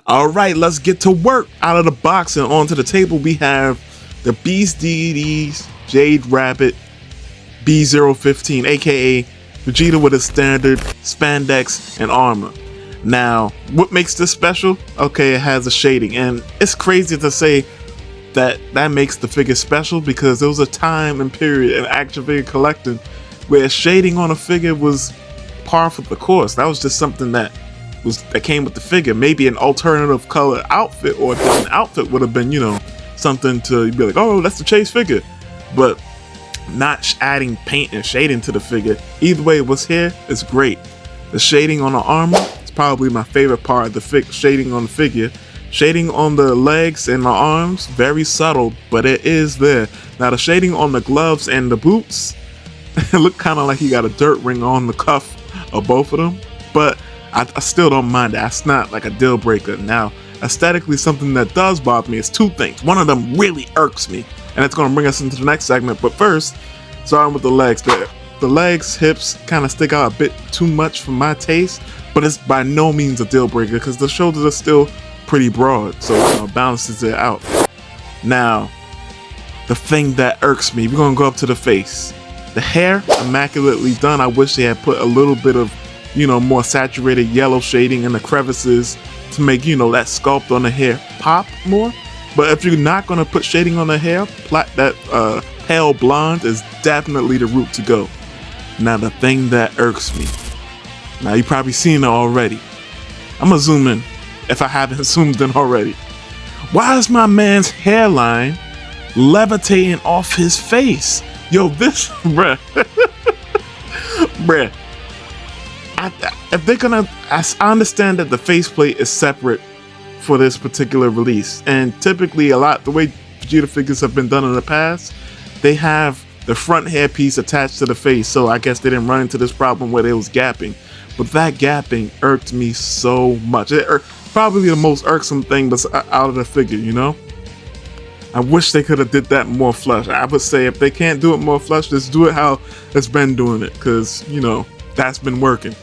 All right, let's get to work. Out of the box and onto the table, we have the Beast Deity Jade Rabbit B015, aka Vegeta with a standard spandex and armor. Now, what makes this special? Okay, it has a shading, and it's crazy to say that makes the figure special because there was a time and period in action figure collecting where shading on a figure was par for the course. That was just something that came with the figure. Maybe an alternative color outfit or a different outfit would have been, something to be like, oh, that's the chase figure. But not adding paint and shading to the figure. Either way, what's here is great. The shading on the armor is probably my favorite part of the shading on the figure. Shading on the legs and the arms, very subtle, but it is there. Now the shading on the gloves and the boots, it look kind of like he got a dirt ring on the cuff of both of them, but I still don't mind that. It's not like a deal breaker. Now, aesthetically, something that does bother me is two things. One of them really irks me, and it's going to bring us into the next segment. But first, starting with the legs. The legs, hips kind of stick out a bit too much for my taste, but it's by no means a deal breaker because the shoulders are still pretty broad, so it balances it out. Now, the thing that irks me, we're going to go up to the face. The hair, immaculately done. I wish they had put a little bit of more saturated yellow shading in the crevices to make, that sculpt on the hair pop more. But if you're not going to put shading on the hair, that pale blonde is definitely the route to go. Now, the thing that irks me. Now, you've probably seen it already. I'm going to zoom in if I haven't zoomed in already. Why is my man's hairline levitating off his face? Yo, this, bruh. Bruh. If they're gonna, I understand that the faceplate is separate for this particular release, and typically the way Vegeta figures have been done in the past, they have the front hairpiece attached to the face, so I guess they didn't run into this problem where it was gapping. But that gapping irked me so much. Probably the most irksome thing that's out of the figure, I wish they could have did that more flush. I would say if they can't do it more flush, just do it how it's been doing it, because, that's been working.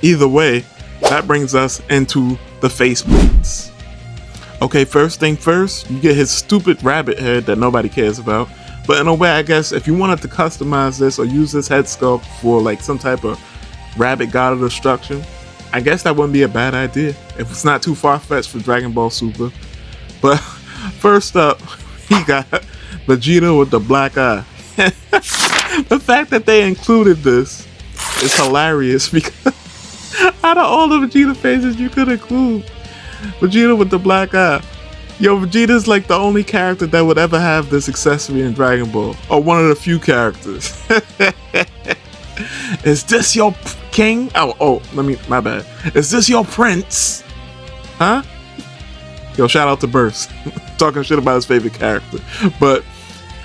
Either way, that brings us into the faceplates. Okay, first thing first, you get his stupid rabbit head that nobody cares about. But in a way, I guess if you wanted to customize this or use this head sculpt for like some type of rabbit god of destruction, I guess that wouldn't be a bad idea if it's not too far-fetched for Dragon Ball Super. But first up, he got Vegeta with the black eye. The fact that they included this is hilarious because out of all the Vegeta faces you could include Vegeta with the black eye. Yo, Vegeta's like the only character that would ever have this accessory in Dragon Ball, or one of the few characters. Is this your king? My bad. Is this your prince? Huh? Yo, shout out to Burst. Talking shit about his favorite character. But,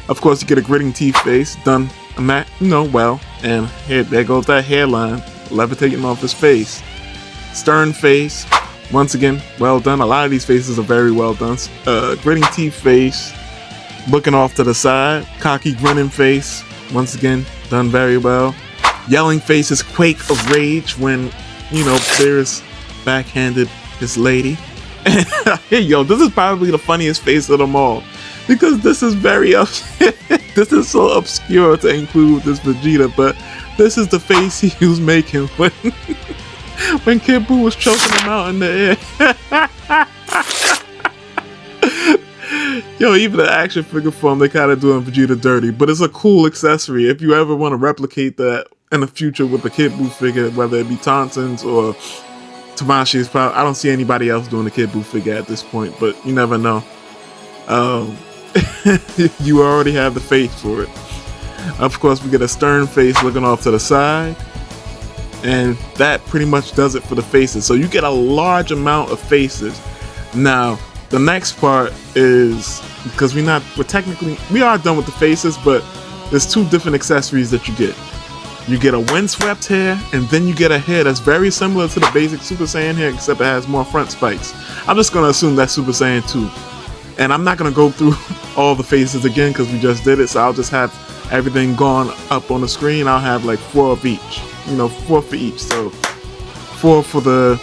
of course, you get a gritting teeth face done, well. And there goes that hairline levitating off his face. Stern face. Once again, well done. A lot of these faces are very well done. Gritting teeth face. Looking off to the side. Cocky grinning face. Once again, done very well. Yelling faces quake of rage when, Beerus backhanded his lady. Yo, this is probably the funniest face of them all. Because this is this is so obscure to include this Vegeta, but this is the face he was making when Kid Buu was choking him out in the air. Yo, even the action figure form, they kind of doing Vegeta dirty, but it's a cool accessory if you ever want to replicate that in the future with the Kid Buu figure, whether it be Tauntaun's or Tamashii's. I don't see anybody else doing the Kid Buu figure at this point, but you never know. You already have the face for it. Of course, we get a stern face looking off to the side, and that pretty much does it for the faces. So you get a large amount of faces. Now, the next part is, because we are done with the faces, but there's two different accessories that you get. You get a windswept hair, and then you get a hair that's very similar to the basic Super Saiyan hair, except it has more front spikes. I'm just going to assume that's Super Saiyan 2. And I'm not going to go through all the faces again because we just did it, so I'll just have everything gone up on the screen. I'll have like 4 of each, 4 for each. So 4 for the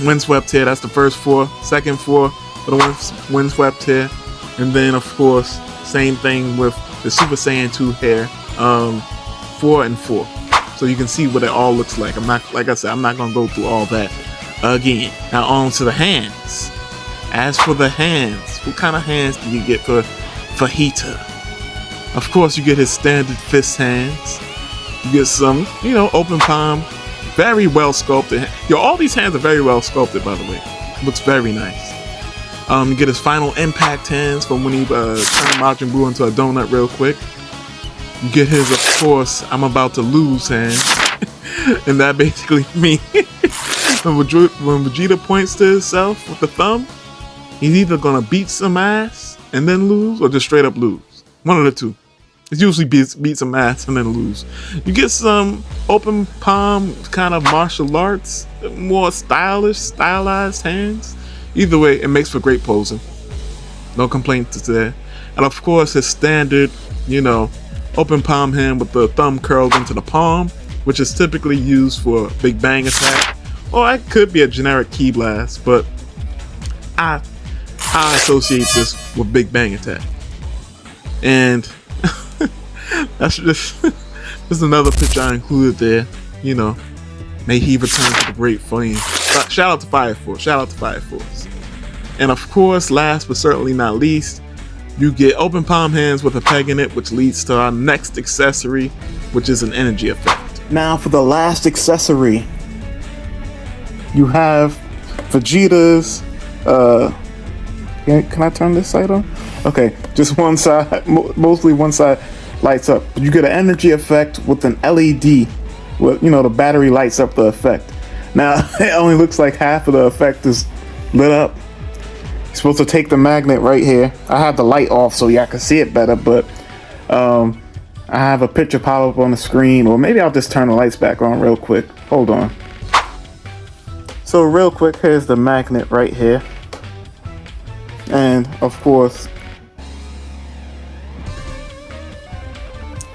windswept hair. That's the first 4. Second 4 for the windswept hair. And then, of course, same thing with the Super Saiyan 2 hair. 4 and 4. So you can see what it all looks like. I'm not, like I said, I'm not going to go through all that again. Now on to the hands. As for the hands, what kind of hands do you get for Vegeta? Of course, you get his standard fist hands. You get some, you know, open palm, very well sculpted. Yo, all these hands are very well sculpted, by the way. Looks very nice. You get his final impact hands from when he turned Majin Buu into a donut real quick. You get his, of course, I'm about to lose hands. And that basically means when Vegeta points to himself with the thumb, he's either gonna beat some ass and then lose, or just straight up lose. One of the two. It's usually beat some ass and then lose. You get some open palm kind of martial arts, more stylized hands. Either way, it makes for great posing. No complaints there. And of course, his standard, you know, open palm hand with the thumb curled into the palm, which is typically used for Big Bang attack. Or it could be a generic ki blast, but I associate this with Big Bang attack. And that's just another picture I included there. You know, may he return to the great flame. Shout out to Fire Force. Shout out to Fire Force. And of course, last but certainly not least, you get open palm hands with a peg in it, which leads to our next accessory, which is an energy effect. Now for the last accessory, you have Vegeta's, can I turn this side on? Okay, just one side, mostly one side lights up. But you get an energy effect with an LED, with, you know, the battery lights up the effect. Now, it only looks like half of the effect is lit up. You're supposed to take the magnet right here. I have the light off so y'all can see it better, but I have a picture pop up on the screen, or maybe I'll just turn the lights back on real quick. Hold on. So real quick, here's the magnet right here. And of course,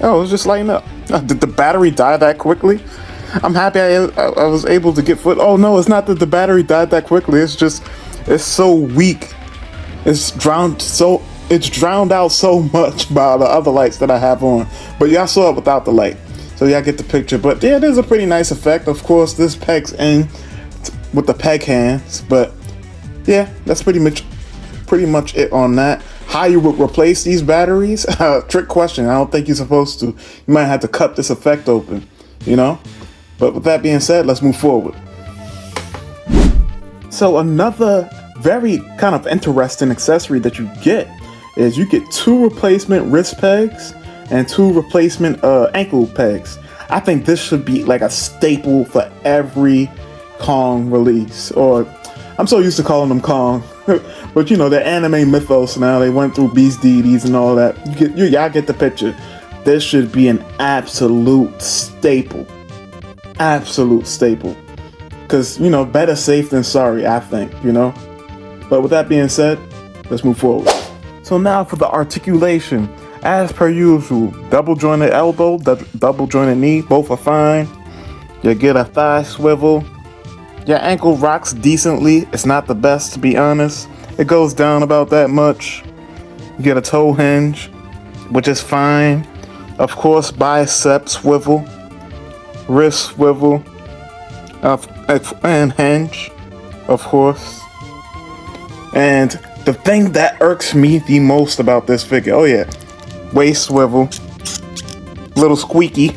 oh, it's just lighting up. Did the battery die that quickly? I'm happy I was able to get foot. Oh no, it's not that the battery died that quickly. It's just, it's so weak. It's drowned out so much by the other lights that I have on. But y'all saw it without the light, so y'all get the picture. But yeah, it is a pretty nice effect. Of course, this pegs in with the peg hands. But yeah, that's pretty much it on that. How you would replace these batteries? Trick question. I don't think you're supposed to. You might have to cut this effect open, you know? But with that being said, let's move forward. So another very kind of interesting accessory that you get is you get 2 replacement wrist pegs and 2 replacement ankle pegs. I think this should be like a staple for every Kong release, or I'm so used to calling them Kong. But you know, they're anime mythos now. They went through beast deities and all that. Y'all get the picture. This should be an absolute staple. Absolute staple. Because, you know, better safe than sorry, I think, you know. But with that being said, let's move forward. So now for the articulation. As per usual, double jointed elbow, double jointed knee, both are fine. You get a thigh swivel. Your ankle rocks decently. It's not the best, to be honest. It goes down about that much. You get a toe hinge, which is fine. Of course, bicep swivel, wrist swivel, and hinge, of course. And the thing that irks me the most about this figure, oh yeah, waist swivel, little squeaky.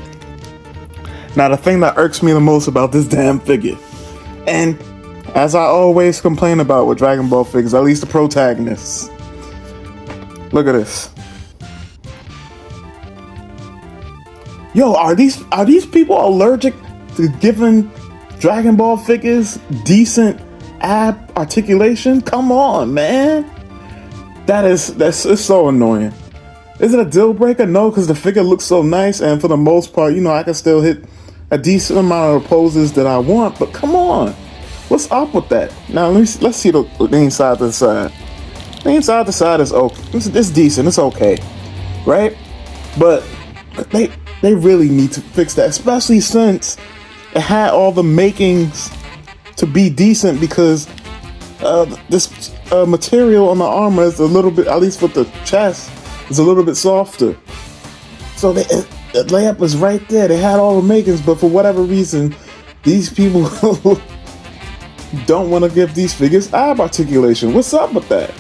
Now the thing that irks me the most about this damn figure, and as I always complain about with Dragon Ball figures, at least the protagonists. Look at this. Yo, are these people allergic to giving Dragon Ball figures decent ab articulation? Come on, man. It's so annoying. Is it a deal breaker? No, because the figure looks so nice, and for the most part, you know, I can still hit a decent amount of poses that I want. But come on, what's up with that? Now let's see the inside to the side. The inside to the side is okay. It's decent. It's okay, right? But they really need to fix that, especially since it had all the makings to be decent because this material on the armor is a little bit, at least with the chest, is a little bit softer. So the layup was right there. They had all the makings, but for whatever reason, these people don't want to give these figures ab articulation. What's up with that?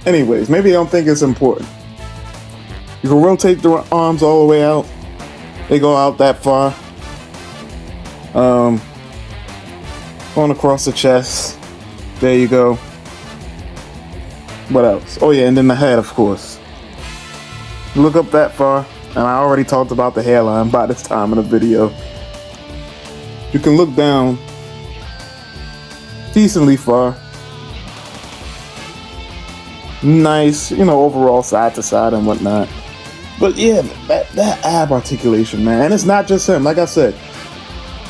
Anyways, maybe they don't think it's important. You can rotate the arms all the way out. They go out that far. Going across the chest. There you go. What else? Oh yeah, and then the head, of course. Look up that far, and I already talked about the hairline by this time in the video. You can look down decently far. Nice, you know, overall side to side and whatnot. But yeah, that ab articulation, man. And it's not just him, like I said.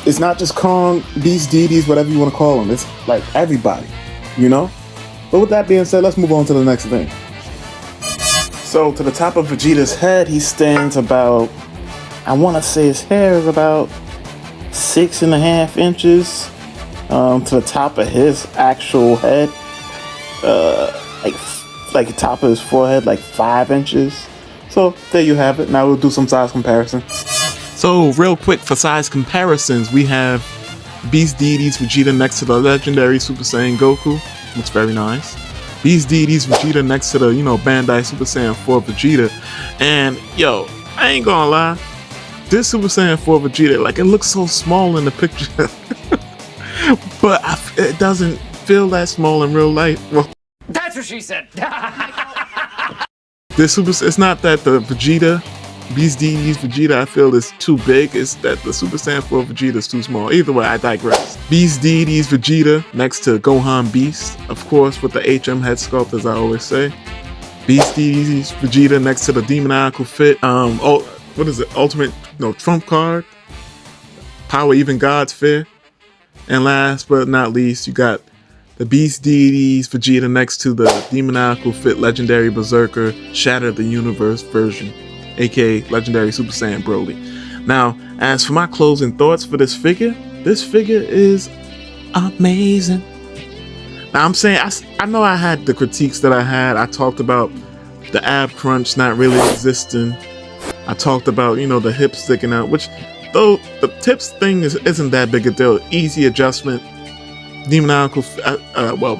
It's not just Kong, Beast Deities, whatever you want to call them. It's like everybody, you know? But with that being said, let's move on to the next thing. So to the top of Vegeta's head, he stands about, I want to say his hair is about 6.5 inches to the top of his actual head. Like the top of his forehead, like 5 inches. So there you have it. Now we'll do some size comparison. So real quick for size comparisons, we have Beast Deities Vegeta next to the legendary Super Saiyan Goku. Looks very nice. Beast Deities Vegeta next to the, you know, Bandai Super Saiyan 4 Vegeta. And yo, I ain't gonna lie, this Super Saiyan 4 Vegeta, like, it looks so small in the picture. But it doesn't feel that small in real life. Well, that's what she said. It's not that the Vegeta, Beast Deities Vegeta, I feel is too big. It's that the Super Saiyan 4 Vegeta is too small. Either way, I digress. Beast Deities Vegeta next to Gohan Beast, of course, with the HM head sculpt, as I always say. Beast Deities Vegeta next to the demoniacal fit. What is it? Ultimate, no, trump card. Power even gods fear. And last but not least, you got the Beast Deities Vegeta next to the demoniacal fit legendary berserker Shatter the Universe version, aka legendary Super Saiyan Broly. Now, as for my closing thoughts for this figure is amazing. Now I'm saying, I know I had the critiques that I had. I talked about the ab crunch not really existing. I talked about, you know, the hips sticking out, which though the tips thing isn't that big a deal. Easy adjustment. Demoniacal,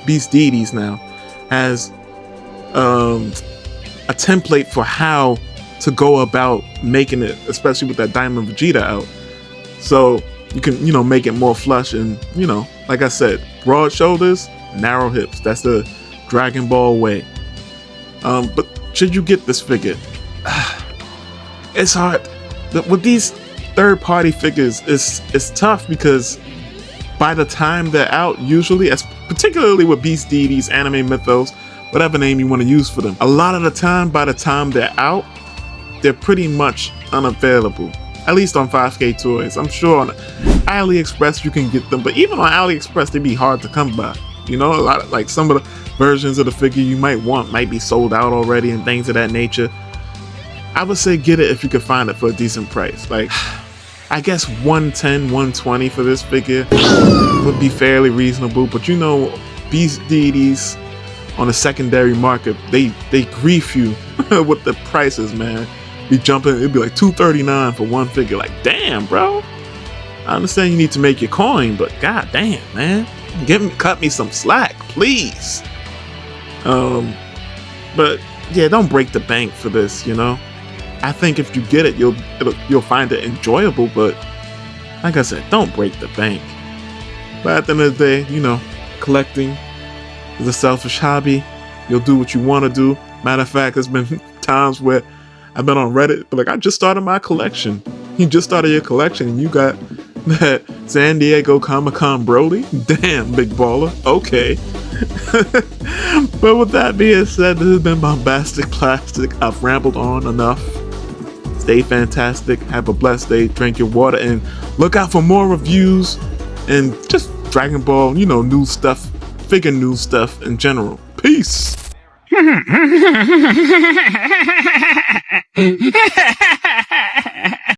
Beast Deities now has a template for how to go about making it, especially with that Diamond Vegeta out. So you can, you know, make it more flush and, you know, like I said, broad shoulders, narrow hips. That's the Dragon Ball way. But should you get this figure? It's hard. With these third-party figures, it's tough because by the time they're out, usually, particularly with Beast Deities, Anime Mythos, whatever name you want to use for them, a lot of the time, by the time they're out, they're pretty much unavailable. At least on 5K Toys. I'm sure on AliExpress you can get them, but even on AliExpress, they'd be hard to come by. You know, a lot of, like, some of the versions of the figure you might want might be sold out already and things of that nature. I would say get it if you could find it for a decent price. Like, I guess 110, 120 for this figure would be fairly reasonable, but you know, Beast Deities on the secondary market, they grief you with the prices, man. Be jumping, it'd be like $239 for one figure. Like, damn, bro. I understand you need to make your coin, but god damn, man, cut me some slack, please. But yeah, don't break the bank for this, you know. I think if you get it, you'll find it enjoyable, but like I said, don't break the bank. But at the end of the day, you know, collecting is a selfish hobby. You'll do what you want to do. Matter of fact, there's been times where I've been on Reddit, but like, I just started my collection. You just started your collection and you got that San Diego Comic-Con Broly? Damn, big baller. Okay. But with that being said, this has been Bombastic Plastic. I've rambled on enough. Stay fantastic. Have a blessed day. Drink your water and look out for more reviews and just Dragon Ball, you know, new stuff, figure news stuff in general. Peace.